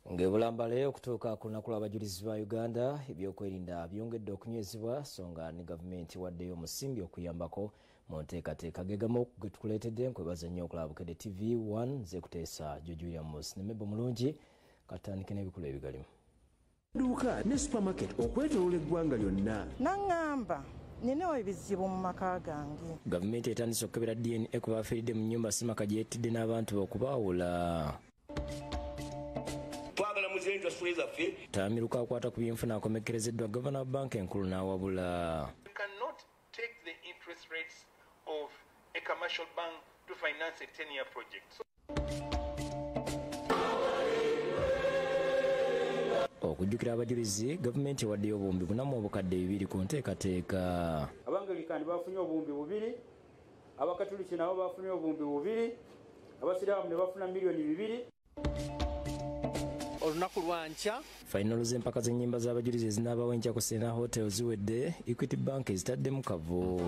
Ng'ebulambale okutuuka ku lunaku lw'abajulizi ba Uganda ebyokwerinda byongedde okunywezebwa songa ne gavumenti waddeyo omusimbi okuyambako mu nteekateeka gegamu ge tukuleetedde nkwebaza nnyo okulaba Bukedde TV 1 nze kuteesa George Williams ne Mebo mulungi katandike n'ebikulu ebigalimu. Duuka ne supermarket okwetooloola eggwanga lyonna. Nangamba nina ebizibu mu maka gange. Gavumenti etandise okukebera DNA ku bafiiridde mu nnyumba Simaka gye yettidde n'abantu okubaawula. Tamiruka akwata ku by'enfuna akomekkerezeddwa Gavana wa banka enkulu n'awabula. You cannot take the interest rates of a commercial bank to finance a 10-year project. Okujjukira abajulizi gavumenti ewaddeyo obuwumbi 4 ku nteekateeka. Abangalikani bafunye obuwumbi 2, abakatuliki nabo bafunye obuwumbi 2, abasiraamu ne bafuna milioni 2. Olunaku lwankya Final z'empaka z'ennyimba z'abajulizi ezinaabawo enkya ku Serena Hotel ziwedde, Equity Bank ezitaddemu kavu.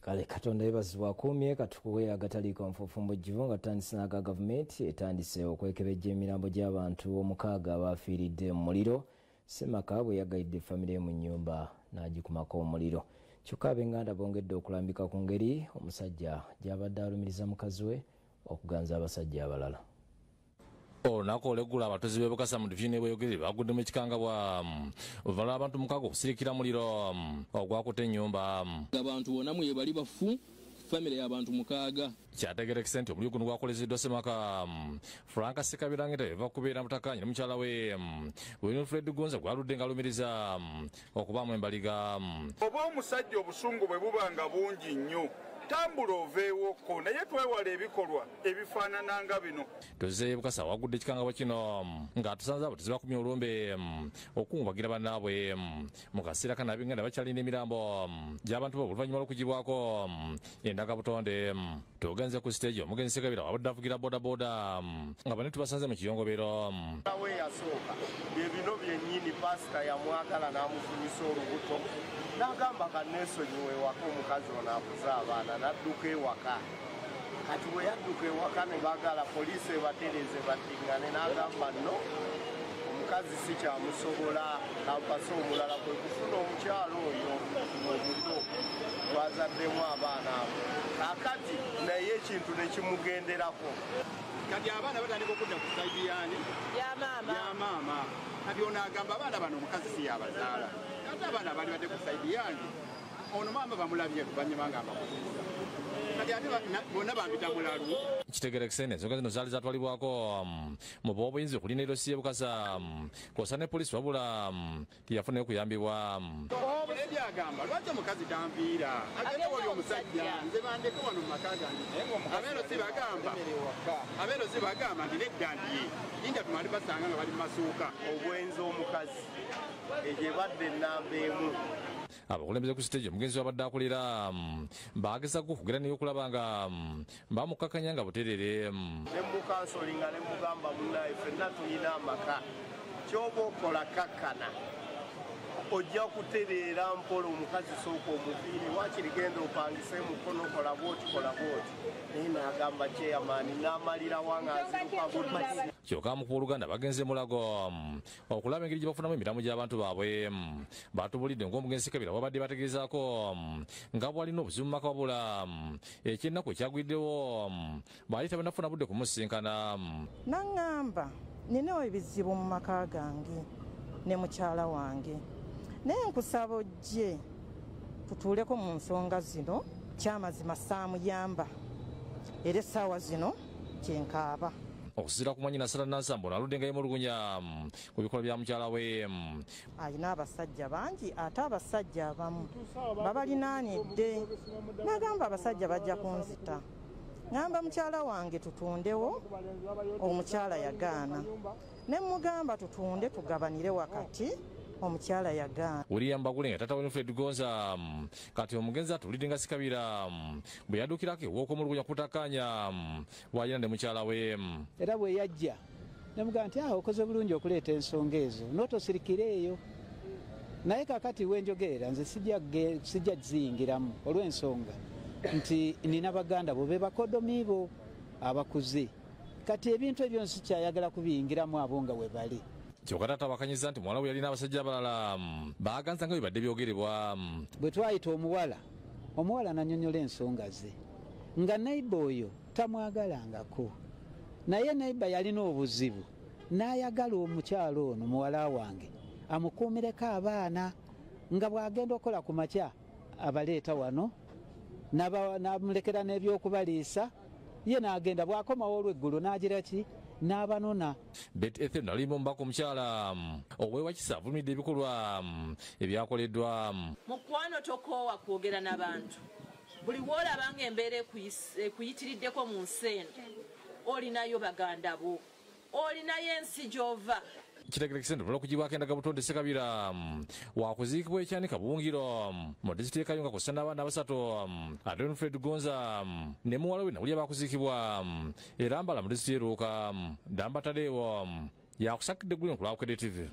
Kale Katonda yeebazibwa akumye katukuwe agataliiko nfuufumbo jjivu nga tutandise n'aga gavumenti etandise okwekebejja emirambo gy'abantu 6 abafiiridde mu muliro. Semaka bwe yagayidde famire mu nnyumba n'agikumako omuliro. Kyokka ab'Enganda bongedde okulambika ku ngeri omusajja gy'abadde alumiriza mukazi we okuganza abasajja abalala. Olunaku olweggula abatuuze b'e Bukasa mu divizini y'Obweyogerere bagudde mu kikanga bwa oluvannyuma lw'abantu 6 okusirikira muliro ogwakutte ennyumba. Abantu bonna mwe bali bafu famire y'abantu 6. Kyategeerekese nti omuliro guno gwakolezeddwa Semaka Franka Sekabirangita eva kubeera mutakanyi ne mukyala we Winifred Gonza gwaludde ng'alumiriza okubaamu embaliga. Oba omusajja obusungu bwe buba nga bungi nnyo tambula oveewoko naye twewala ebikolwa ebifaanana nga bino. Tuzze Bukasa wagudde ekikangabwa kino ng'atusanze abajulizi bakumye Olumbe okungubagira bannaabwe mu kaseera kano ab'Enganda bakyalina emirambo gy'abantu bo oluvannyuma lw'okugibwako endagabutonde. Tugenze ku stage omugenzi Sekabira wabadde avugira bodaboda nga bane tubasanze mu kiyongobero. Awe yasooka bino byennyini pasita yamwagala n'amufunyisa olubuto n'agamba kanneesonyiwe ewaka omukazi ono akuza abaana n'adduka ewaka. Kati bwe yadduka ewaka ne baagala poliisi ebatereze baddiŋŋane n'agamba nno omukazi si kyamusobola kampasa omulala kwe kufuna omukyalo oyo omuto twazaddemu abaana abo. Kaakati naye ekintu ne kimugenderako. Kati abaana batandika okudda ku sayidi yaani ya maama. Kati ono agamba abaana bano omukazi si yabazaala. Kati abaana bali badde ku sayidi yange ono maama bamulabye luvannyuma nga amakuziza. Kati ate bonna bampita mulalu. Kitegeerekese ensonga zino zaali zatwalibwako mu b'obuyinza okulina erosiye Bukasa kw'ossa ne poliisi wabula tiyafunayo kuyambibwa. Ebyagamba lwaki omukazi tampiira agende wali omusajja nze bandeke wano mu maka gange. Abeero si bagamba nti nedda ndiye yinja tumali basanga nga bali mu masuuka. Obwenzi omukazi egye badde ennamba emu. Abakulembeze ku stage omugenzi wabadde akulira baagezako okugira naye okulaba nga bamukkakkanya nga buteerere. Ne mukansolinga ne mugamba munnaye ffenna tulina amaka ky'oba okola kakkana ojja kutereera mpola omukazi sooka omuviire waakiri genda opangise mukono kola bwoti naye n'agamba kyeyamaani n'amalirawo nga aziruka budde. Kyokka mu Abooluganda bagenze mulago okulaba engeri gye bafunamu emiramu gy'abantu baabwe. Batubulidde ng'omugenzi Kabira babadde bategeezaako nga bw'alina obuzibu mu maka wabula ekyennaku ekyagwiddewo baali tebanafuna budde kumusinkana. Nangamba nina ebizibu mu maka gange ne mukyala wange naye nkusaba ojje tutuuleko mu nsonga zino kyamazima saamuyamba era essaawa zino kyenkaaba. Okusizira ku mwannyina Sara Nansambo aludde nga yemulugunya ku bikolwa bya mukyala we. Alina abasajja bangi ate abasajja abamu babalinaanidde. Nagamba abasajja bajja kunzita. Ngamba mukyala wange tutundewo, omukyala yagaana. Ne mugamba tutunde tugabanire wakati, omukyala yagaana. William Bagule nga tata Winifred Gonza kati omugenzi atulidde nga Sekabira bwe yaddukirako ew'okumulugunya kutakkaanya bw'alina ne mukyala we. era bwe yajja nemuga nti okoze bulungi okuleeta ensonga ezo n'otosirikireeyo naye kakati wenjogerera nze sijja ziyingiramu olw'ensonga nti nina baganda bo be bakodomi bo abakuze kati ebintu ebyo nsikyayagala kubiyingiramu abo nga we bali kyokka taata abakanyiza nti muwala we yalina abasajja abalala baaganza nga bibadde byogerebwa bwe twayita omuwala nanyonyola ensonga ze nga neiba oyo tamwagalangako naye neiba yalina obuzibu n'ayagala omukyalo ono muwala wange amukuumireko abaana nga bw'agenda okukola ku makya abaleeta wano n'amulekera n'ebyokubaliisa ye n'agenda bw'akomawo olw'eggulu n'agira ki n'abanona. Bet Ethem nalimu mbaka omukyala ow'ewakisa avulumidde ebikolwa ebyakoleddwa. Mukwano tokoowa kwogera n'abantu buli w'olaba ng'embeera ekuyitiriddeko mu nsi eno olinayo baganda bo olinayo ensi gy'ova. Kitegere kisende olw'okugibwako endaga butonde Ssekabira wakuziikibwa ekyanika Buwungiro mu disitulikiti e Kayunga kw'ossa n'abaana basatu ate Fred Gonza ne muwala we nawulya bakuziikibwa era Mbala mu disitulikiti e Luuka. Damba Tadeewo yakusakidde eggulu ku Bukedde TV.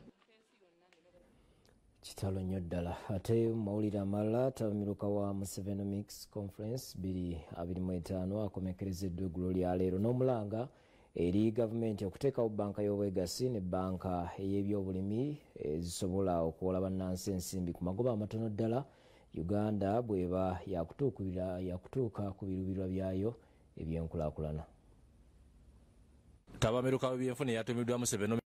Kitalo nnyo ddala ate mawulire amalala tabamiruka wa Museveni Mix Conference 2025 akomekerezeddwa eggulo lya leero n'omulanga eri gavumenti okuteekawo banka y'obwegasi ne banka ey'ebyobulimi ezisobola okuwola bannansi ensimbi ku magoba amatono ddala Uganda bw'eba yakutuuka ku biruubirirwa byayo eby'enkulaakulana. Tabamiruka w'ebyenfuna yatumiddwa Museveni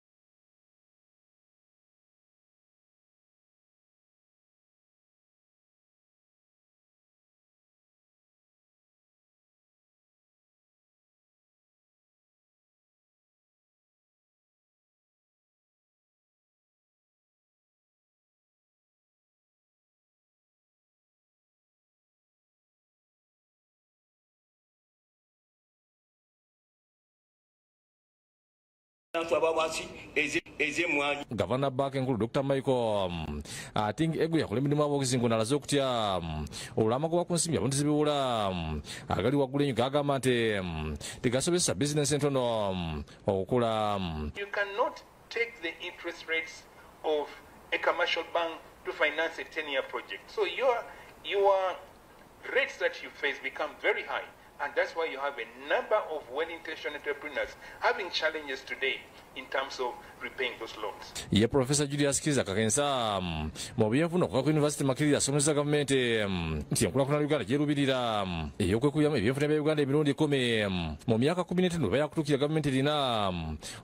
Gavana Baka enkulu Dr. Michael atingi egu yakola emirimu ab'okuzingo n'alaze okutya olw'amagoba ku nsimbi abantu zibiwula agali waggulu ennyo gagamba nti tegasobezesa bizinensi entono okukula. You cannot take the interest rates of a commercial bank to finance a 10-year project. So your rates that you face become very high. And that's why you have a number of well-intentioned entrepreneurs having challenges today in terms of repaying those loans. Ye Professor Julius Kiza kakensa mu byenfuna okuva ku University Makiriri asomesa gavumenti nti enkulaakulana Uganda gyerubirira ey'okwekuyamu ebyenfuna bya Uganda emirundi 10 mu myaka 15 bwe yakutuukira gavumenti erina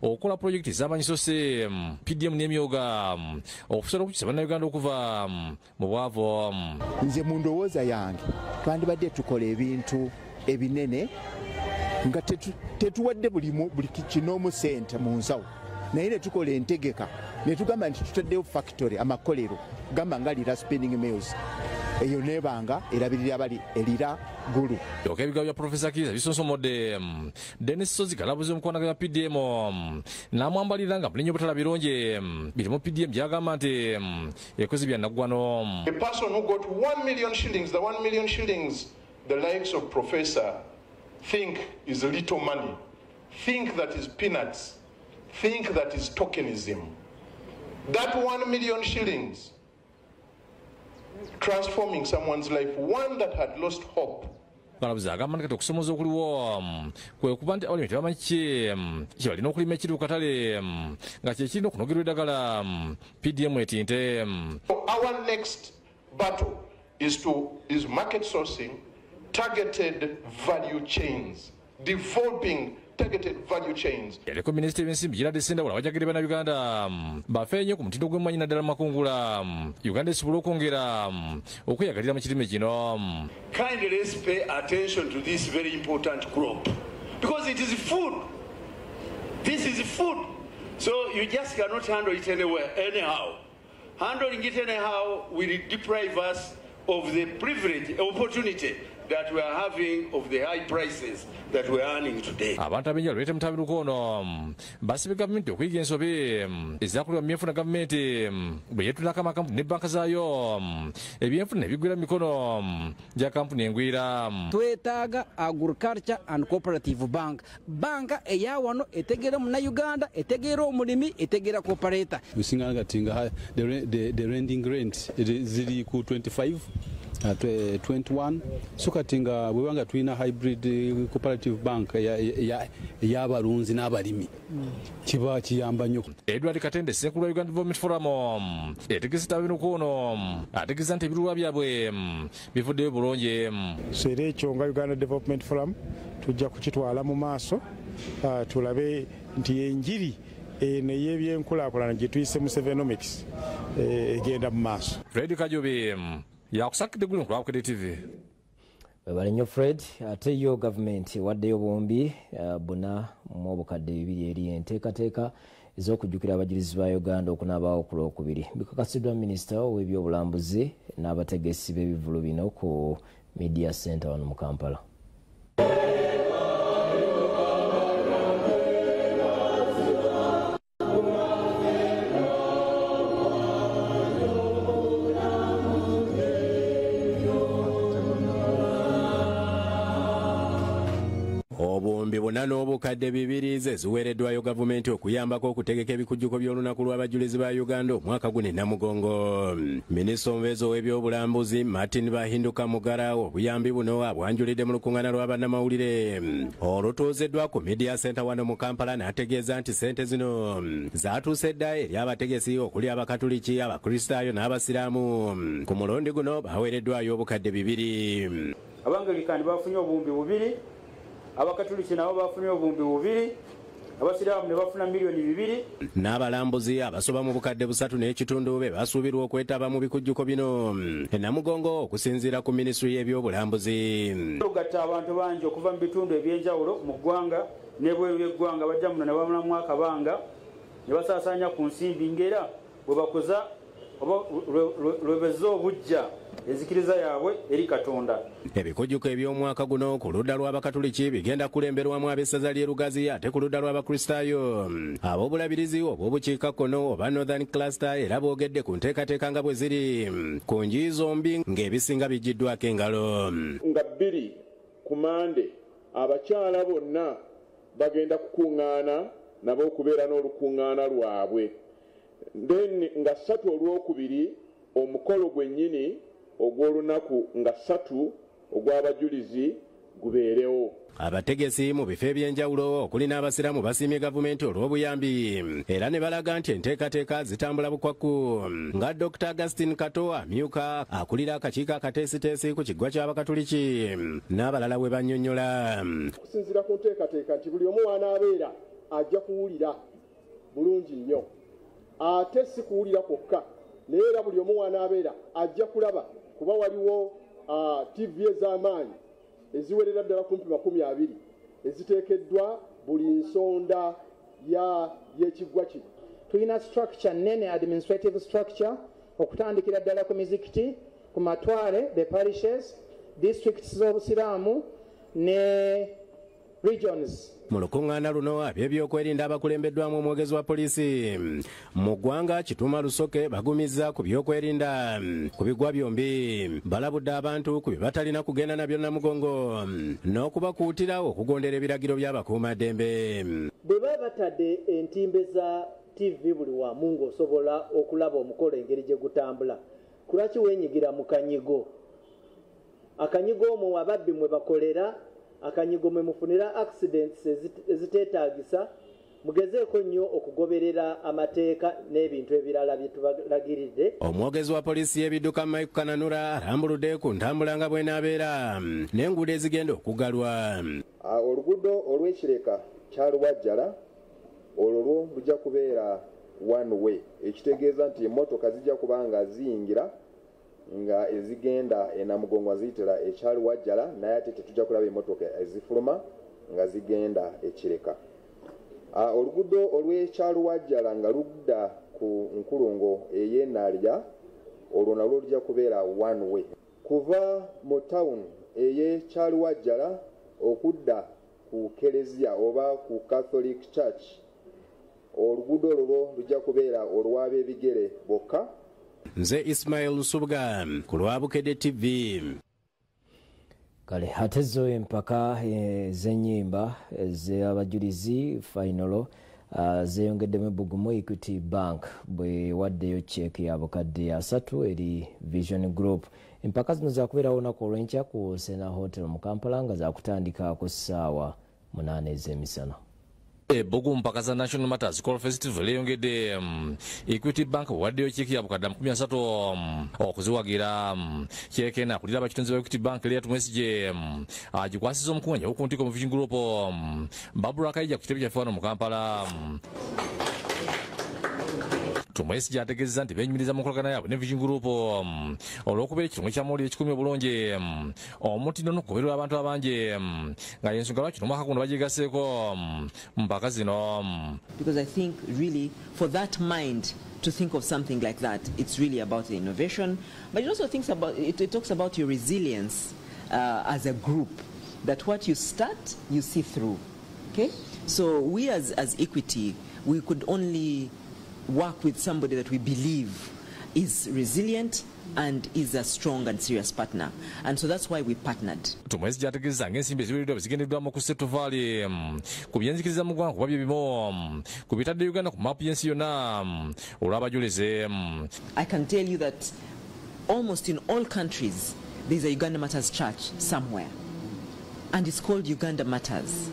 okukola pulojekiti ez'amanyiso se PDM n'emyoga okusobola okukisa bannayuganda okuva mu bwavu. Nze mu ndowooza yange twandibadde tukola ebintu ebinene nga tetuwadde buli kinoomu sente mu nsawo naye ne tukola entegeka ne tugamba nti tutaddeyo factory amakolero gamba nga lira spinning mills eyo nebanga erabirira bali erira gulu. Ebigabo bya Professor Kiza bisonsomodde Dennis Sozi kalabuze omukwanaga ya PDM n'amwambalira nga bulinnya obutala birungi birimu PDM byagamba nti ekozi byannaggwano. A person who got 1 million shillings, the 1 million shillings the likes of Professor think is little money, think that is peanuts, think that is tokenism. That 1 million shillings transforming someone's life, one that had lost hope. Kalabuza agamba nti okusomoza okuliwo kwe kuba nti abalimi tebamanyi kye balina okulima ekiri ku katale nga kye kirina okunogerwa eddagala PDM etinte. Our next battle is market sourcing, targeted value chains, developing targeted value chains. Yaliko Minisitiri w'ensimbi Gerard Sendawula wajagire bannayuganda bafeenye ku mutindo gw'emmwanyi naddala mu makungula Uganda esobole okwongera okweyagalira mu kirime kino. Kindly let's pay attention to this very important crop because it is food. This is food. So you just cannot handle it anywhere, anyhow. Handling it anyhow will deprive us of the privilege, opportunity that we are having of the high prices that we are earning today. Abantu abenjala lwete mutabiruko ono basibye gavumenti okuyiga ensobi ezakulwa mu byenfuna gavumenti bwe yeetulako amakampuni ne banka zaayo ebyenfuna ne bigwira mikono gya kampuni engwira. Twetaaga agriculture and cooperative banka eya wano etegeera munnayuganda etegeera omulimi etegeera cooperator. Usinganga tinga the rending rent ziri ku 25 21 sukatinga bwebanga tulina hybrid cooperative bank y'abalunzi n'abalimi kiba kiyamba nnyo. Edward Katende Sekulu Uganda Development Forum etegesa tabinuko ono ategesa nti ebiruwa byabwe bivuddeyo bulungi. So era ekyo nga Uganda Development Forum tujja kukitwala mu maaso tulabe nti enjiri n'ey'ebyenkulaakulana gye tuyise mu Sevenomics egenda mu maaso. Fred Kajobe yakusakidde gulu kwa Bukedde TV. Webale nnyo Fred. Ate yo gavumenti waddeyo bombi buna mu obukadde 2 eri enteekateeka ez'okujjukira abajulizi ba Uganda okunaabawo ku Lwokubiri. Bikakasiddwa minisita w'ebyobulambuzi n'abategesi b'ebivulu bino ku Media Center wano mu Kampala. Obumbi buna n'obukadde 2 ze ziweereddwayo gavumenti okuyambako okutegeka ebikujjuko by'olunaku lw'abajulizi ba Uganda omwaka guno Namugongo. Minisita omubeezi w'ebyobulambuzi Martin Bahinduka Mugara obuyambi buno abwanjulidde mu lukuŋŋaana lwa bannamawulire olutuuziddwa ku Media Center wano mu Kampala n'ategeeza nti ssente zino zaatuuse dda eri abategesi okuli Abakatuliki, Abakristaayo n'Abasiraamu. Ku mulundi guno baweereddwayo obukadde 2. Abangalikani bafunye obumbi 2, Abakatuliki nabo bafunye obumbi 2, Abasiraamu ne bafuna miliyoni 2. N'abalambuzi abasoba mu bukadde 3.5 be basuubirwa okwetaba mu bikujjuko bino Namugongo okusinziira ku minisitule y'ebyobulambuzi. Lugatta abantu bangi okuva mu bitundu ebyenjawulo mu ggwanga n'ebweru y'eggwanga bajja muno ne bamulamu akabanga ne basaasaanya ku nsimbi ngera bwe bakoza oba lwebezza obujja enzikiriza yaabwe eri Katonda. Ebikujjuko eby'omwaka guno ku ludda lw'Abakatuliki bigenda kulemberwamu ab'essaza ly'e Lugazi ate ku ludda lw'Abakristaayo ab'obulabirizi obw'obukiikakkono oba Northern Cluster era boogedde ku nteekateeka nga bwe ziri ku njuyi zombi ng'ebisinga bijjiddwako engalo. Nga 2 ku Mande abakyala bonna bagenda kukuŋŋaana nabo okubeera n'olukuŋŋaana lwabwe. Then nga 3 Olwokubiri omukolo gwennyini ogw'olunaku nga 3 ogw'abajulizi gubeerewo. Abategesi mu bifo ebyenjawulo okuli n'Abasiraamu basiimye gavumenti olw'obuyambi era ne balaga nti enteekateeka zitambula bukwakku nga Dr. Augustine Kato amyuka akulira akakiiko akateesiteesi ku kiggwa ky'Abakatuliki n'abalala bwe bannyonnyola. Okusinziira ku nteekateeka nti buli omu wanaabeera ajja kuwulira bulungi nnyo ate si kuwulira kwokka naye era buli omu wanaabeera ajja kulaba kuba waliwo TV ez'amaanyi eziwerera ddala kumpi 20 eziteekeddwa buli nsonda y'ekiggwa kino. Tulina structure nene, administrative structure okutandikira ddala ku mizikiti, ku matwale, the parishes, districts z'obusiraamu ne regions. Mu lukuŋŋaana luno ab'ebyokwerinda abakulembeddwamu omwogezi wa poliisi mu ggwanga Kituma Lusoke bagumizza ku byokwerinda ku bigwa byombi. Balabudde abantu ku bye batalina kugenda nabyo Namugongo n'okubakuutira okugondera ebiragiro by'abakuumaddembe. Bwe baba batadde entimbe za TV buli wamu ng'osobola okulaba omukolo engeri gye gutambula, kulwaki weenyigira mu kanyigo? Akanyigo omwo ababbi mwe bakolera, akanyigo mwe mufunira accidents eziteetaagisa. Mugezeeko nnyo okugoberera amateeka n'ebintu ebirala bye tubalagiridde. Omwogezi wa poliisi y'ebidduka Mike Kananura alambuludde ku ntambula nga bw'enaabeera n'enguudo ezigenda okugalwa. Oluguudo olw'Ekireka Kyalwajjala olwo lujja kubeera one way, ekitegeeza nti emmotoka zijja kuba nga ziyingira nga ezigenda e Namugongo ziyitira ekyalwajjala naye ate tetujja kulaba emmotoka ezifuluma nga zigenda Ekireka. Oluguudo olw'Ekyalwajjala nga ludda ku nkulungo ey'Enaalya olwo nalwo lujja kubeera one way. Kuva mu town ey'ekyalwajjala okudda ku Kereziya oba ku Catholic Church oluguudo olwo lujja kubeera olw'ab'ebigere bokka. Nze Ismail Subga ku lwa Bukedde TV. Kale ate zo empaka z'ennyimba z'abajulizi fainalo zeeyongeddemu ebbugumu Equity Bank bwe waddeyo check ya bukadde 3 eri Vision Group. Empaka zino zaakubeerawo olunaku olw'enkya ku Sena Hotel mu Kampala nga zaakutandika ku ssaawa 8 ez'emisana. Ebbugumu mpaka za National Matters Call Festival eyongedde Equity Bank waddeyo check ya bukadde 30 okuziwagira check ena akulira abakitunzi ba Equity Bank Leah Tumwesije agikwasiza omukungu ku ntiko mu Vision Group Babura Kaija ku kitebe kya fano mu Kampala. Tumwesije ategeeza nti beenyumiriza mu nkolagana yaabwe ne Vision Group olw'okubeera ekirungo kya mawulire ekikumi obulungi omutindo n'okugobererwa abantu abangi nga y'ensonga lwaki omwaka guno bagigaseeko mpaka zino. Because I think really for that mind to think of something like that, it's really about the innovation, but it also thinks about it talks about your resilience as a group, that what you start you see through. Okay, so we as Equity, we could only work with somebody that we believe is resilient and is a strong and serious partner, and so that's why we partnered. Tumwezi jategeeza ng'ensimbi eziweereddwa zigendeddwamu ku Setu Valley ku byenzikiriza mu ggwanga kuba bye bimu ku bitadde Uganda ku maapu y'ensi yonna olw'abajulize. I can tell you that almost in all countries there's a Uganda Matters church somewhere, and it's called Uganda Matters.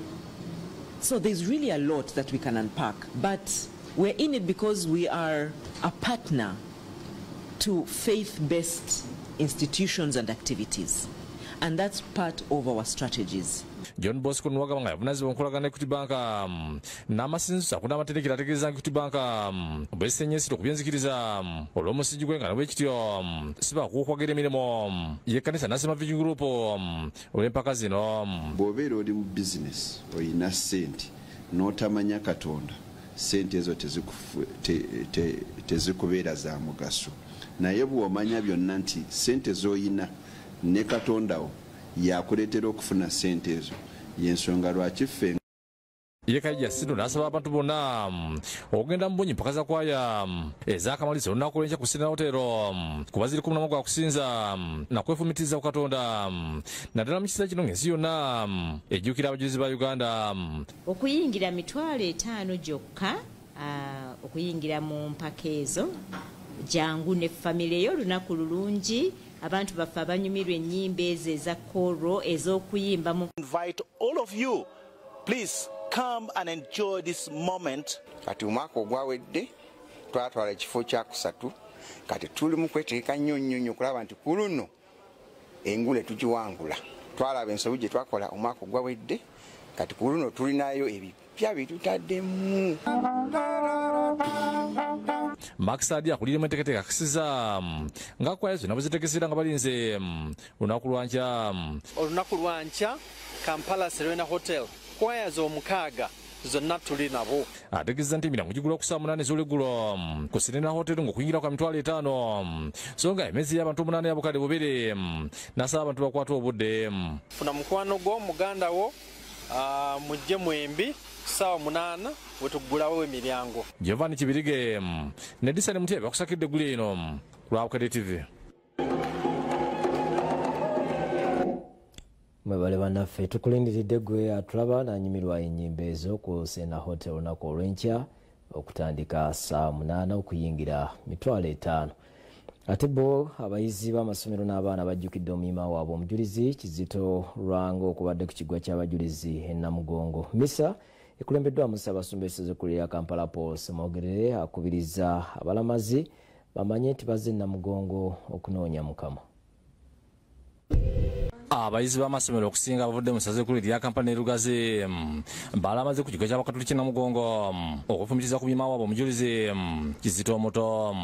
So there's really a lot that we can unpack, but we're in it because we are a partner to faith-based institutions and activities, and that's part of our strategies. John Bosco Nwagaba nga yavunaanyizibwa enkolagana Equity Bank n'amasinzizo akun'amaterekero ategeeza Equity Bank bwesennyesiro ku byenzikiriza olw'omusigi gwe nga nabwekityo siba kukwogera emirimu y'ekkanisa National Vision Group olw'empaka zino. Bw'obeera oli mu bizinesi oyina ssente n'otamanya Katonda, ssente ezo tezikubeera za mugaso, naye bw'omanya byonna nti ssente z'oyina ne Katondawo yakuleetera okufuna ssente ezo, y'ensonga lwaki ffe Yekaija Sido n'asaba abantu bonna okugenda mu bungi mpaka za kwaya ez'akamaliza olunaku olw'enkya ku Sena Hotel kuba ziri 11 gwa kusinza nakwefumitiriza ku Katonda naddala mu kiseera kino ng'ensi yonna ejjukira abajulizi ba Uganda. Okuyingira mitwalo 5 gyokka okuyingira mu mpaka ezo jangu ne famire yo lunaku lulungi abantu baffe abanyumirwa ennyimba ezo eza koro ez'okuyimba mu. Invite all of you, please come and enjoy this moment. Kati omwaka ogwawedde twatwala ekifo kya 3, kati tuli mu kweteeka nnyo okulaba nti ku luno engule tugiwangula. Twalaba ensobi gye twakola omwaka ogwawedde, kati ku luno tulinayo ebipya bitutaddemu. Makisadi akulira mu enteekateeka akisiza nga kwaya zonna bwe zitegeseera nga balinze olunaku lwankya. Olunaku lwankya Kampala Serena Hotel kwaya z'omukaaga zonna tuli nabo. Ategeeza nti emirango gigula ku saa 8 ez'olweggulo ku Serena Hotel ng'okuyingira kwa mitwalo 5 so nga emezi y'abantu 8 ya bukadde bubiri n'asaba abantu bakwata obudde. Funa mukwano gw'omuganda wo mujje mwembi sawa 8 wetuggulawo emiryango. Giovanni Kibirige ne Disane Mutebe akusakidde eggulu eno ku lwa Bukedde TV. Mwebale bannaffe tukulindiridde gwe atulaba n'anyumirwa ennyimba ezo ku Sena Hotel olunaku olw'enkya okutandika saa 8 okuyingira mitwalo 5. Ate bo abayizi b'amasomero n'abaana bajjukidde omuyima waabwe omujulizi Kizito Lwango okubadde ku kiggwa ky'abajulizi e Namugongo. Misa ekulembeddwamu Ssaabasumba Ezzukulu ya Kampala Paul Semogerere akubiriza abalamazi bamanye nti bazze e Namugongo okunoonya Mukama. Abayizi b'amasomero okusinga abavudde mu ssaza ekkulu erya Kampala ne Lugazi balamaze ku kigo ky'Abakatoliki Namugongo okufumitiza ku muyima waabwe omujulizi Kizito Omuto.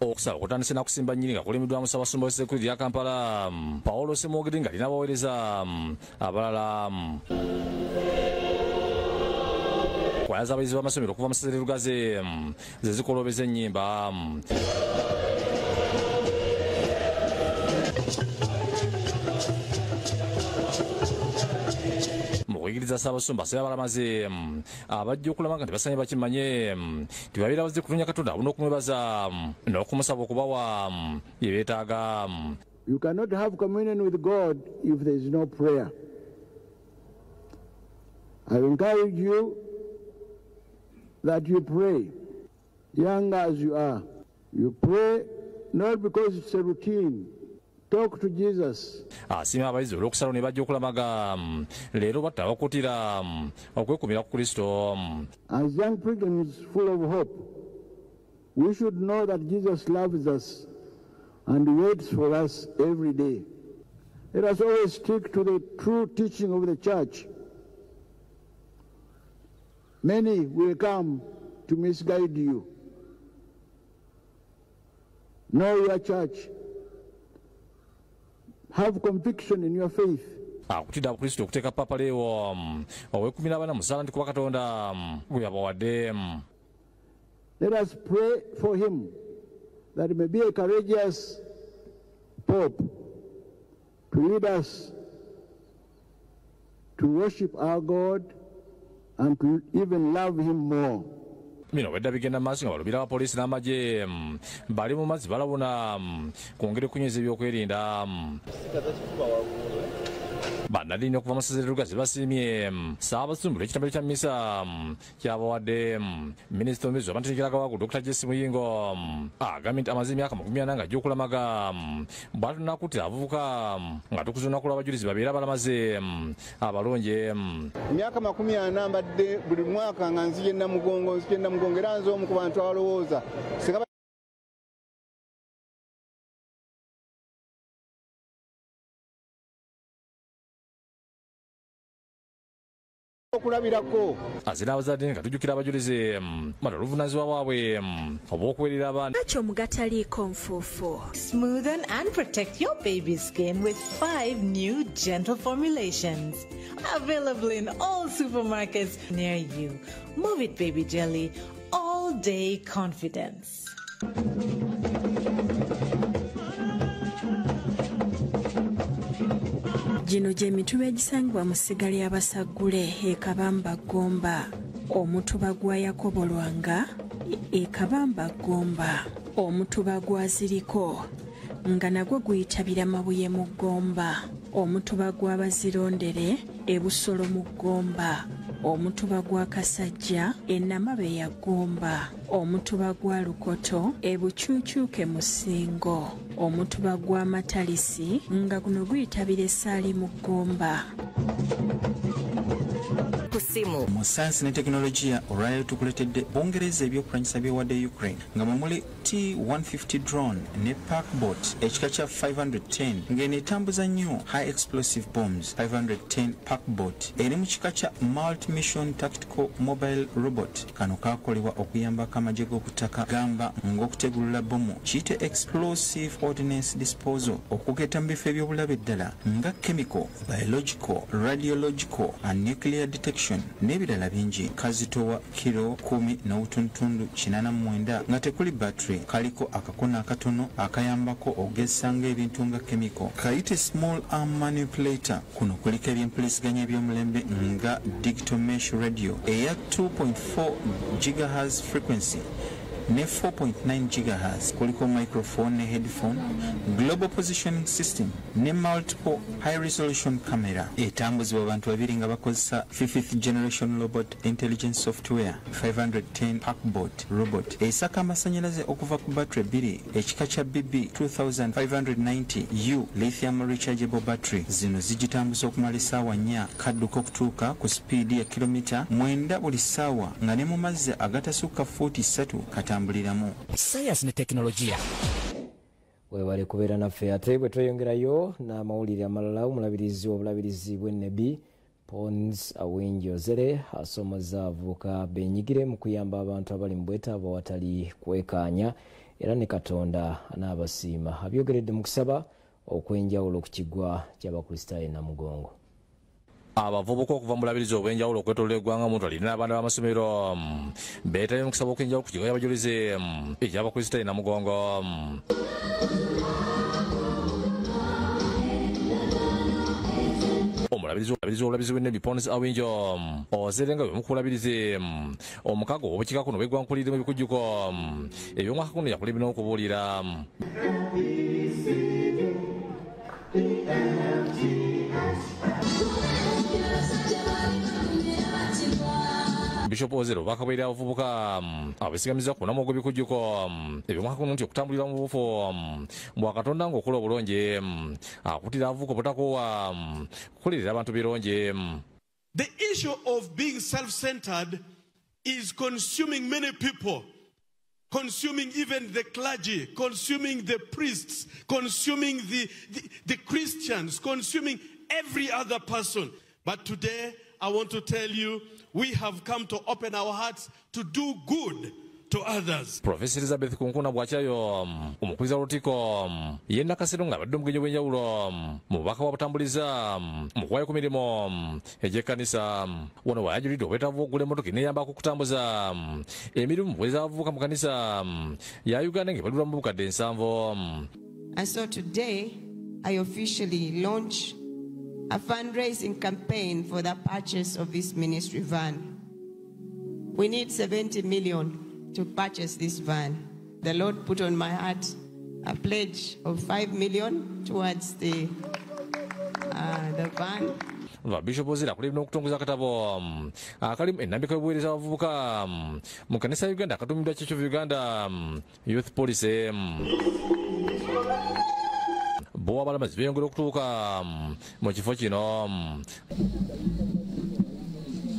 Okusaba kutandise n'akusimba nnyini nga kulemeddwamu Ssaabasumba w'Ezzukulu erya Kampala Paulo Semogerere nga alina abaweereza abalala. Kwaya z'abayizi b'amasomero okuva mu ssaza Lugazi ze zikolobeza ennyimba. Asikiriza Ssaabasumba asaba abalamaze abajja okulama nga tebasanye bakimanye tibabirabaze kutunya Katonda abuna okumwebaza n'okumusaba okubawa bye beetaaga. You cannot have communion with God if there is no prayer. I encourage you that you pray, young as you are. You pray not because it's a routine. Talk to Jesus. Asima abayizi olw'okusalawo ne bajja okulamaga leero batta bakutira okwekumira ku Kristo. As young pilgrims full of hope, we should know that Jesus loves us and waits for us every day. Let us always stick to the true teaching of the church. Many will come to misguide you. Know your church. Have conviction in your faith. Akutidde Abakristo okuteeka Papa Leo ow'ekumi musanvu nti kuba Katonda gwe yabawadde. Let us pray for him that he may be a courageous Pope to lead us to worship our God and to even love him more. Bino wedda bigenda maaso nga balubira abapoliisi n'amagye bali mu mazzi balabuna ku ngeri kunyweza ebyokwerinda. Bannaddiini okuva mu ssaza Lugazi basiimye Ssaabasumba olw'ekitambiro kya mmisa kyabawadde. Minisita omubezi w'amatendekero ag'awaggulu Dr. Jesse Muyingo agambye nti amaze emyaka 40 nga ajja okulamaga bw'atunakuttira abavubuka nga tukuza olunaku lw'abajulizi babeera balamaze abalonje. Emyaka 40 mbadde buli mwaka nga nzije Namugongo era nze omu ku bantu abalowooza okulabirako. Azira abazadde nga tujjukira abajulizi mala oluvunaanyizibwa bwabwe obw'okuweerera abaana. Kyo mugataliiko nfuufu. Smoothen and protect your baby's skin with 5 new gentle formulations. Available in all supermarkets near you. Move It Baby Jelly. All day confidence. Gino gy'emituba egisangibwa mu ssiga ly'Abasaggule Ekabamba Gomba, omutuba gwa Yakobo Lwanga Ekabamba Gomba, omutuba gwa Ziriko nga nagwo guyitabira Mabuye mu Gomba, omutuba gwa Bazirondere Ebusolo mu Gomba, omutuba gwa Kasajja Ennamabe ya Gomba, omutuba gwa Lukoto Ebukyukyuke mu Ssingo, omutuba gwa Matalisi nga guno guyitabira Essaali mu Gomba. Mu sayansi ne tekinologiya olwaleero tukuletedde Bongereza ebyokulwanyisa byewadde Ukraine nga muli T-150 drone ne Packbot ekika kya 510 ng'eno etambuza nnyo high explosive bombs. 510 Packbot eri mu kika kya multi-mission tactical mobile robot. Kano kakolebwa okuyambako amagye g'okutaka gamba ng'okutegulula bomu kiyite explosive ordnance disposal, okugeta mu bifo eby'obulabe ddala nga chemical, biological, radiological and nuclear detection n'ebirala bingi. Kazitowa kilo 10.89 nga tekuli battery, kaliko akakono akatono akayambako ogesa ng'ebintu nga chemical. Kayite small arm manipulator, kuno kuliko ebyempuliziganya eby'omulembe nga digital mesh radio eya 2.4 GHz frequency ne 4.9 GHz, kuliko microphone ne headphone, global positioning system ne multiple high resolution camera. Etambuzibwa abantu babiri nga bakozesa 5th generation robot intelligence software. 510 Packbot robot esaka amasanyalaze okuva ku battery 2 ekika kya BB 2590 U lithium rechargeable battery. Zino zigitambuza okumala essaawa 4 kadduka okutuuka ku speedi ya kilomita 9 buli ssaawa nga ne mu mazzi agatasukka 43 katambuliramu. Sayansi ne tekinologiya. Webale kubeera naffe ate bwe tweyongerayo n'amawulire amalala. Omulabirizi w'obulabirizi bw'ennebi Pons Awenjozere asomoza avuka benyigire mu kuyamba abantu abali mu bwetaavu awatali kwekaanya era ne Katonda anaabasiima. Abyogeredde mu kusaba okwenjawulo ku kiggwa ky'Abakristaayo Namugongo. Abavubuka okuva mu bulabirizi obw'enjawulo okwetooloola eggwanga mu ntwaliro n'abaana b'amasomero beetabye mu kusaba okwenjawulo ku kiggwa ky'abajulizi eky'Abakristaayo Namugongo. omulabizi w'ennebiponesi awinjo ozerenga bwemukulabirize omukago obukika kuno bwegwankulire mu bikujjuko ebyomwaka kuno yakulibina okubuulira Bishop Ozero bakabwera abavubuka abesigamiza kunamu ogw'ebikujjuko ebyomwaka kuno nti okutambulira mu bufo bwa Katonda ng'okola obulungi akutira abavubuka obutakowa kukolerera abantu birungi. The issue of being self-centered is consuming many people, consuming even the clergy, consuming the priests, consuming the Christians, consuming every other person. But today, I want to tell you, we have come to open our hearts to do good to others. Professor Elizabeth Kunkuna bwachayo omukuriza olutiko yenna kasero nga badde omugenyi w'enjawulo mubaka wabutambuliza mukuwayo ku mirimu egy'ekkanisa wano wayajulidde obwetaavu okugula emmotoka eneyambako okutambuza emirimu bweza abavubuka mu kanisa ya Uganda ng'ebalirwa mu Bukedde 7. And so today I officially launch a fundraising campaign for the purchase of this ministry van. We need 70 million to purchase this van. The Lord put on my heart a pledge of 5 million towards the van. Bishop Ozira kulibina okutongoza akatabo akalimu ennambika y'obuweereza abavubuka mu kanisa ya Uganda akatumiddwa Church of Uganda Youth Police. Bo abalamazi beeyongera okutuuka mu kifo kino.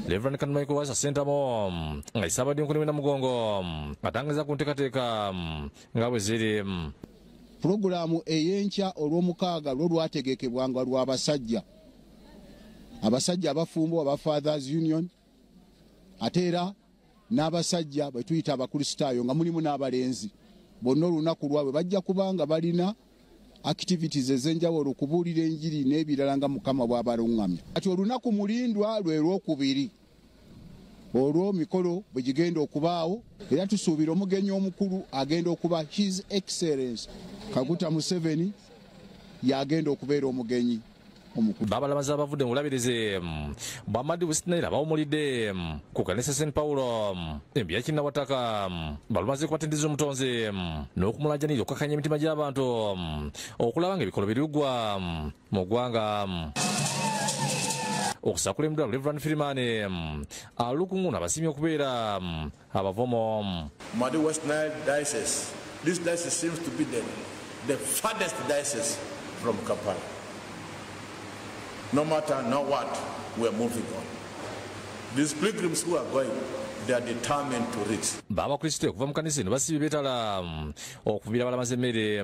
Reverend Kanmaiko was a sentamo nga isabadi nkuni na mugongo atangaza ku nteekateeka nga bwe ziri. Pulogulaamu ey'enkya olw'omukaaga lwo lwategekebwanga lw'abasajja abafumbo aba Fathers Union ate era n'abasajja bwe tuyita abakristaayo nga mulimu n'abalenzi bonna olunaku lwabwe bajja kubanga balina activities ez'enjawulo okubuulira enjiri n'ebirala nga Mukama bw'abaluŋŋamya. Kati olunaku mulindwa lwe lwokubiri olwo mikolo bwe gigenda okubaawo era tusuubira omugenyi omukulu agenda okuba His Excellency Kaguta Museveni yagenda okubeera omugenyi omukulu. Babalamazi abavudde mu bulabirizi bw'Amadi Westnail bawumulidde ku kanisa St. Paulo embya Kinnawataka balumaze kubatendereza omutonzi n'okumulajjanira okukakanya emitima gy'abantu okulaba ng'ebikolo birigwa mu ggwanga. Okusakula emidwalo Reverend Freeman alukungu n'abasiimye okubeera abavomo. Amadi Westnail diocese, this diocese seems to be the farthest diocese from Kampala. No matter now what, we are moving on. These pilgrims who are going, they are determined to reach. Baba Kristo okuva mu kanisa eno basiibye beetala okuviira balamaze emmere.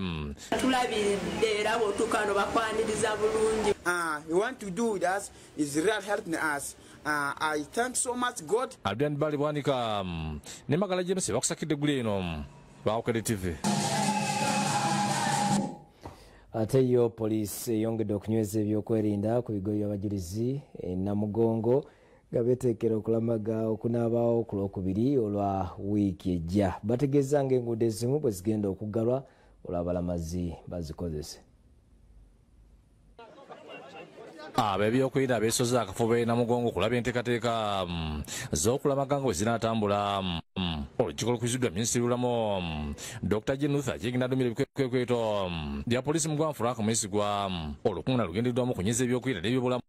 Tulabidde era bw'otuuka bakwaniriza bulungi. You want to do with us is real helping us. I thank so much God. Adrian Bali bwanika ne Magala James bakusakidde eggulu eno Bukedde TV. Ate yo poliisi eyongedde okunyweza ebyokwerinda ku bigo by'abajulizi Namugongo nga beeteekera okulamaga okunaabaawo ku Lwokubiri olwa wiiki ejja. Bategeeza ng'enguudo ezimu bwe zigenda okuggalwa olw'abalamazi bazikozese. Ab'ebyokwerinda beesoza akafuba e Namugongo okulaba enteekateeka z'okulamaga nga bwe zinaatambula. Olukiiko lukuziddwa minisitiri w'Obulamu Dr. Jenuth Akyegina adumira ebikwekweto bya poliisi mu ggwanga Frank Mwesigwa. Olukungaana lugendeddwamu okunyweza ebyokwerinda n'ebyobulamu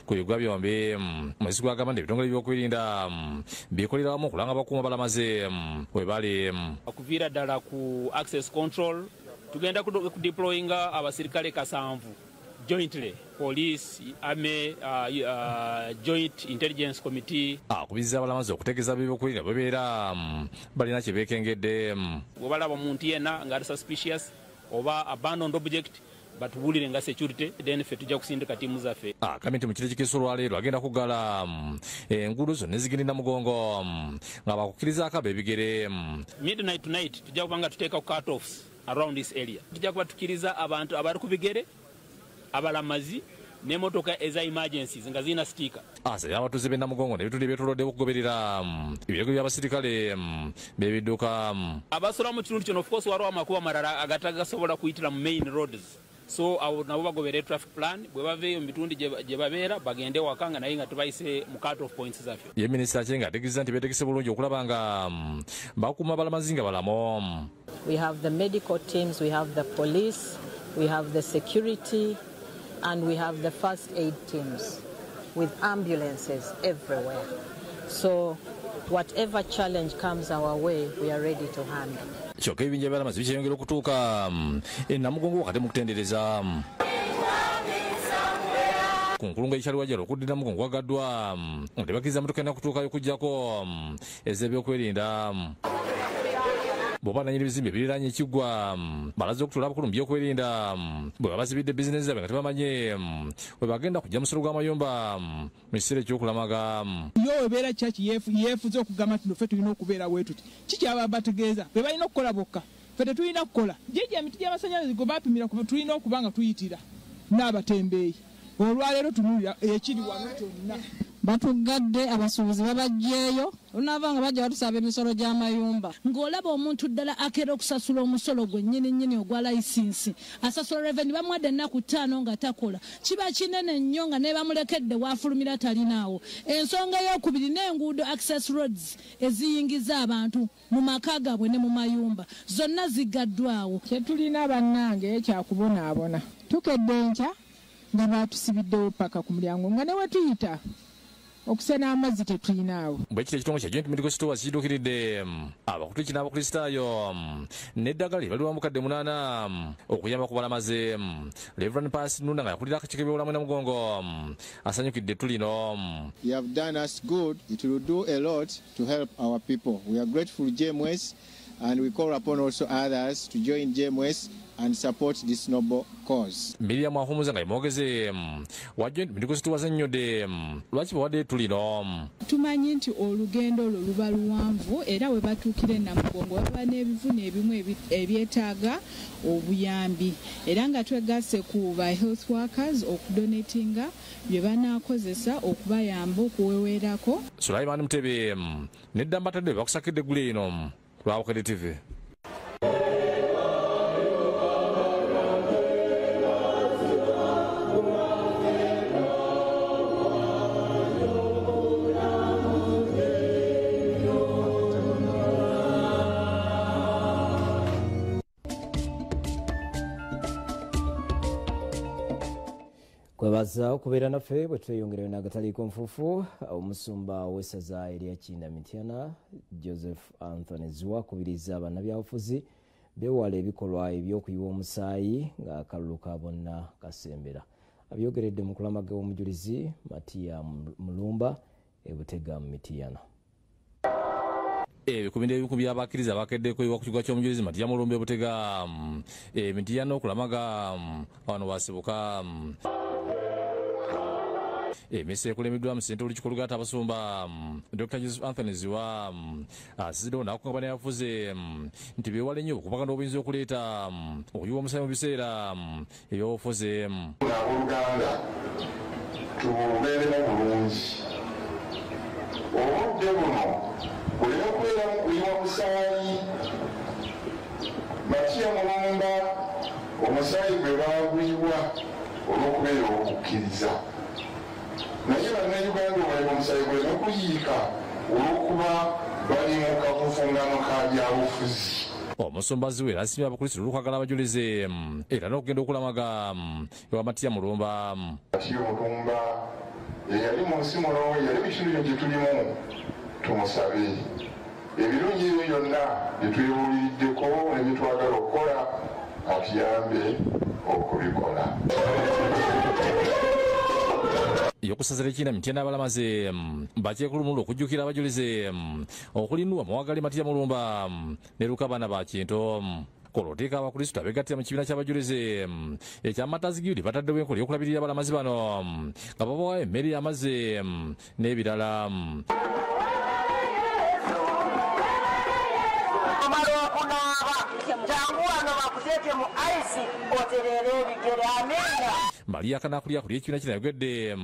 ku biggwa byombi. Mwesigwa agamba nti ebitongole by'okwerinda byekolera wamu okulanga abakuuma balamaze we bali. Okuviira ddala ku access control tugenda kudeployinga abasirikale 7 jointly, police, army, joint intelligence committee. Kubizza abalamazi okutegeeza by'ebyokwerinda bebeera balina kye beekengedde. Bwe balaba omuntu yenna nga ali suspicious oba abandoned object batubuulire nga security, then ffe tujja kusindika ttiimu zaffe. Kamiti mu kiro kikiso olwaleero agenda kuggala enguudo zonna ezigenda Namugongo nga bakukkirizaako ab'ebigere. Midnight tonight tujja kuba nga tuteeka ku cut-offs around this area. Tujja kuba tukkiriza abantu abali ku bigere, abalamazi n'emmotoka eza emergencies nga zirina sitika. Asabye abatuuze b'e Namugongo n'ebitundu ebyetoolodde okugoberera ebirego by'abasirikale b'ebidduka. Abasola mu kitundu kino of course waliwo amakubo amalala agatagasobola kuyitira mu main roads. so abo nabo bagobere traffic plan bwe baveeyo mu bitundu gye babeera bagende waka nga naye nga tubayise mu cut off points zaffe. Ye minisita Aceng ategeeza nti beetegese bulungi okulaba nga bakuuma balamazi nga balamu. We have the medical teams, we have the police, we have the security, and we have the first aid teams with ambulances everywhere. So whatever challenge comes our way, we are ready to handle. Kyokka ebibinja by'abalamuzi bikyeyongera okutuuka Namugongo wakati mu kutendereza ku nkulungo y'ekyaliwajjala okuddira Namugongo wagaddwa tebakkiriza motoka erina kutuukayo okuggyako ez'ebyokwerinda. Bw'oba nannyini bizimbe ebiriraanye ekiggwa balaze okutuula abakulu mu byokwerinda bwe babazibidde bizinesi zaabwe nga tebamanye bwe bagenda kujja musolo gw'amayumba mu kiseera ekyokulamaga. Yo webeera kyaki yeefuze okugamba nti ffe tulina okubeera bwe tuti kikyaba bategeeza be balina okukola bokka ffe tetulina kukola gyegyo emiti gy'amasannyalaze gwe bapimira kuba tulina okuba nga tuyitira n'abatembeeyi. Olwaleero tunulira ekiri wano kyonna batugadde abasuubuzi babajjeeyo olunavanga bajja batusaba emisolo gy'amayumba ng'olaba omuntu ddala akeera okusasula omusolo gwe nnyini ogwa layisinsi asasula reveni bamuwadde ennaku 5 nga takola kiba kinene nnyo nga ne bamulekedde wafulumira talinaawo. Ensonga y'okubiri n'enguudo access roads eziyingiza abantu mu maka gaabwe ne mu mayumba zonna zigaddwawo. Kyetulina bannange kyakubonaabona tukedde enkya nga baatusibiddewo paka ku mulyango nga ne wetuyita okusena amazzi tetuyinaawo. Bwe kiti ekitongole kya Joint Medical Stores kidduukiridde abakutu n'abakristaayo n'eddagala libaliwa Mukadde 8 okuyamba ku balamaze. Reverend Pass Nunda nga yakulira akakiiko by'obulamu Namugongo asanyukidde tulino. You have done us good. It will do a lot to help our people. We are grateful to JMS and we call upon also others to join JMS and support this noble cause. Miriam Ahumuza nga yemwogeze wa Joint Medical Stores annyodde lwaki bawadde tulino. Tumanyi nti olugendo olwo luba luwanvu era we batuukira e Namugongo baba n'ebivune ebimu ebyetaaga obuyambi era nga twegasse ku ba health workers okudonatinga bye banaakozesa okubayamba okuweweerako. Sulaiman Mutebe n'eddambatadde bakusakidde eggulu eno lwa Bukedde TV. Kwebaza okubeera naffe bwe tweyongerayo n'agataliiko nfuufu. Omusumba w'essaza erya Kinamityana Joseph Anthony Zwa akubiriza bannabyabufuzi beewala ebikolwa eby'okuyiwa omusaayi ng'akalulu ka bonna kasembera. Abyogeredde mu kulamaga omujulizi Matiya Mulumba Ebutega mu Mityana. Ebikumi n'ebikumi by'abakkiriza bakeddeko ewa ku kibuga ky'omujulizi Matiya Mulumba Ebutega Mityana okulamaga wano wasibuka emisa ekulemeddwa mu ssentebe olukiiko olugatta abasumba Dr. Joseph Anthony Zwa asiziddewo n'akungabana yafuze nti beewala ennyo okubagana obuyinza okuleeta okuyiwa omusaayi mu biseera eby'obufuzi. Abooluganda tubeeremu bulungi obudde buno bulina okubeeramu kuyiwa musaayi. Matiya Mulumba omusaayi gwe baagwiwa olw'okubeera okukkiriza naye bannayuganda obayiwa omusaayi gwe n'okuyiika olw'okuba bali mu kavuvungano ka byabufuzi. Omusumba Zwa asiimye abakulisitu olw'okwagala abajulizi era n'okugenda okulamaga ewa Matiya Mulumba. Matiya Mulumba eyali mu nsi muno yali bikintu byo gye tulimu tumusabe ebirungi ebyo byonna bye twebuuliriddeko ne bye twagala okukola atuyambe okubikola. Yokusasira Kinamityana abalamaze bakyekulumulula okujjukira abajulizi okulinnuwa muwagali Matiya Mulumba ne Lukabana ba Kinto. Koloteeka abakrisitu abegattira mu kibiina ky'abajulizi ekyamatazi giyuli bataddewo enkola y'okulabirira abalamazi bano nga babawa emmere y'amazzi n'ebirala. Maria Kanakulia kuli ekibiina kino ayogedde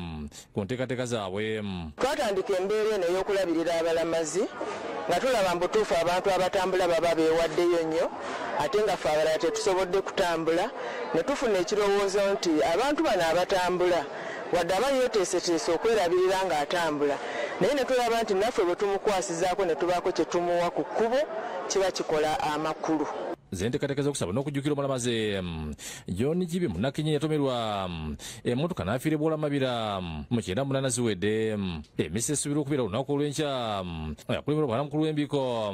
ku nteekateeka zaabwe. Twatandika embeera eno ey'okulabirira abalamazi nga tulaba mbutuufu abantu abatambula baba beewaddeyo nnyo ate nga ffe abalala tetusobodde kutambula ne tufuna ekirowoozo nti abantu bano abatambula wadde aba yeeteeseteese okwerabirira ng'atambula naye ne tulaba nti naffe bwe tumukwasizaako ne tubaako kye tumuwa ku kkubo kiba kikola amakulu. Zenteekateeka z'okusaba n'okujjukira omulamaze John Kibe Munakinye yatomerwa emmotoka n'afiira bwolamabira mu 98 ziwedde emisi esuubirwa okubeera olunaku olw'enkya yakulemera obwana mukulu w'embiko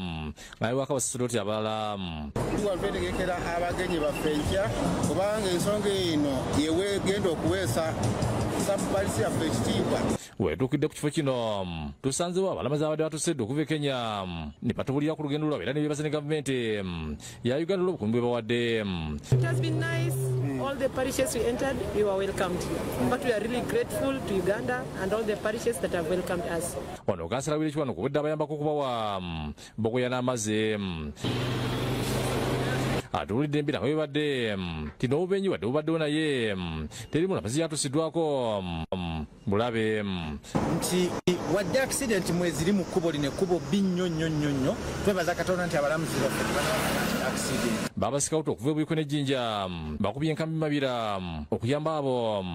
ng'ayiwaako abasaserdoti abalala. Twetegekera abagenyi baffe enkya kubanga ensonga eno yewegenda okuweesa sabubalisi yaffe ekitiibwa. Wetuukidde ku kifo kino tusanzewo abalamazi abadde batusedde okuva e Kenya ne batubulira ku lugendo lwabwe era ne beebaza ne gavumenti ya Uganda olw'obukuumi bwe bawadde. It has been nice. All the parishes we entered, we were welcomed. But we are really grateful to Uganda and all the parishes that have welcomed us. Ono kansala w'ekiwano kubadde abayambako okubawa bogoya n'amazzi. Atuulidde embira bwe badde tino obubenyi wadde bubaddewo naye teri mulamazi yatusiddwako bulabe nti wadde accident mweziri mu kkubo lino ekkubo bbi nnyo twebaza Katonda nti abalamuzi baffe tebanaba accident. Babasikawuta okuva ebuyiko n'ejjinja bakubye enkambi mabira okuyamba abo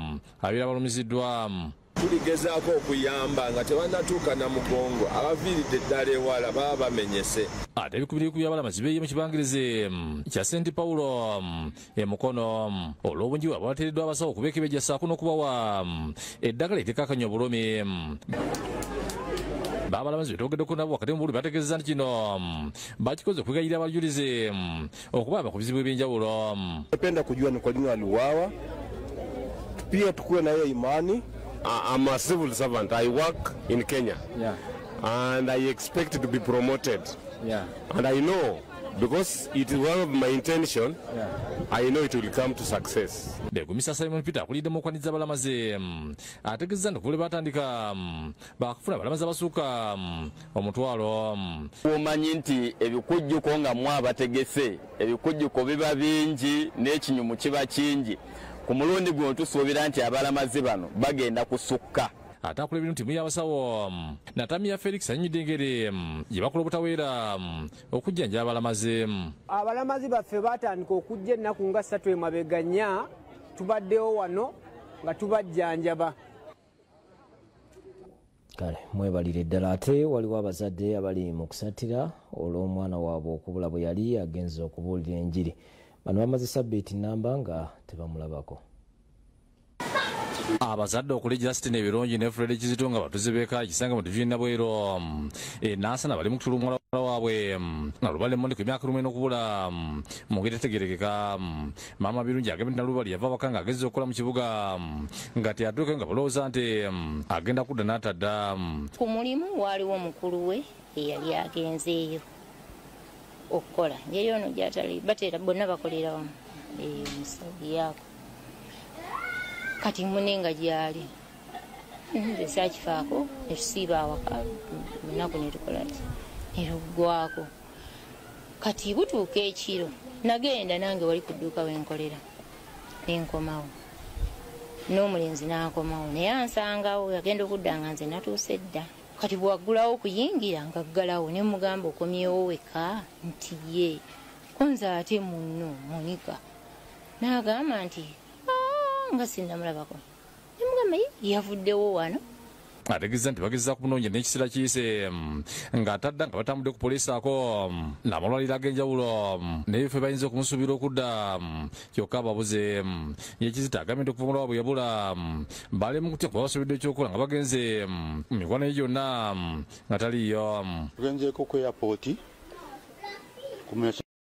abeera balumiziddwa. Tuligezaako okuyamba nga tebannatuuka na mugongo abaviiridde eddala ewala baba bamenyese. Ate ebikubiriku by'abalamazi beeye mu kibangirizi kya St. Paulo Mukono olw'obungi bwabwe bateereddwa abasawo okuba Ekebedde ssaako n'okubawa eddagala eritekaakanya obulumi. Babalamazi betwogeddeko nabo wakati mu buli bategeezeza nti kino bakikoze okwegayirira abajulizi okubaaba ku bizibu eby'enjawulo. Napenda kujua ni kwa nini waliuawa, pia tukuwe na hiyo imani. I'm a civil servant. I work in Kenya. Yeah. And I expect to be promoted. Yeah. And I know, because it is one of my intention, yeah. I know it will come to success. Begumisa Simon Peter akulidde mu kwaniza abalamaze ategeeza nti okuvule batandika bakufuna abalamaze abasuuka omutwalo. Omanyi nti ebikujjuko nga mwabategese ebikujjuko biba bingi n'ekinyumu kiba kingi. Ku mulundi guno tusuubira nti abalamazi bano bagenda kusukka. Ate akulebera ntiimu y'abasawo Natamiya Felix annyidde engeri gye bakola obutaweera okujjanjaba abalamazi. Abalamazi baffe batandika okujja ennaku nga 3 emabega 4 tubaddewo wano nga tubajjanjaba. Kale mwebalire ddala. Ate waliwo abazadde abali mu kusatira olw'omwana waabwe okubula bwe yali agenza okubuulira enjiri. Bano bamaze sabbiiti nnamba nga tebamulabako. Abazadde okuli Justin ebirungi ne Fred Kizito nga batuze beeka ekisanga mu division Nabwero Nansana bali mu kutula omwana waabwe nga Lubale Mondi ku myaka 1 n'okubula mu ngeri etegeerekeka. Maama Birungi agambye nti Nalubali yava waka nga agezze okukola mu kibuga nga teyatuuke nga balowooza nti agenda kudda n'atadda. Ku mulimu waaliwo mukulu we eyali agenzeeyo okukola ngeri ono gyatali bateera bonna bakolera wamu musabi yaako kati munenga gyali nze saakifaako netusiiba awaka munaku netukola ki nerugwako kati butuuka ekiro nagenda nange wali ku dduuka wenkolera nenkomawo n'omulenzi n'akomawo naye ansangawo yagenda okudda nga nze natuuse dda. Kati bwaggulawo okuyingira nga ggalawo ne mugamba okomyewo weka nti ye konza ate munno Monica n'agamba nti nga sinnamulabako ne mugamba yavuddewo wano. Ategeeza nti bagezeza ku bunoonya n'ekiseera kiyise ng'atadda nga batambudde ku poliisi ako n'amalwaliro ag'enjawulo n'ebifo bayinza okumusuubira okudda kyokka ababuze. Yekizita agambye nti okuva mulaba bwe yabula bali mu kutya kuba basuubidde ekyokukola nga bagenze mu mikwano ye gyonna nga taliyo. Tugenzeeko ku airport kumenya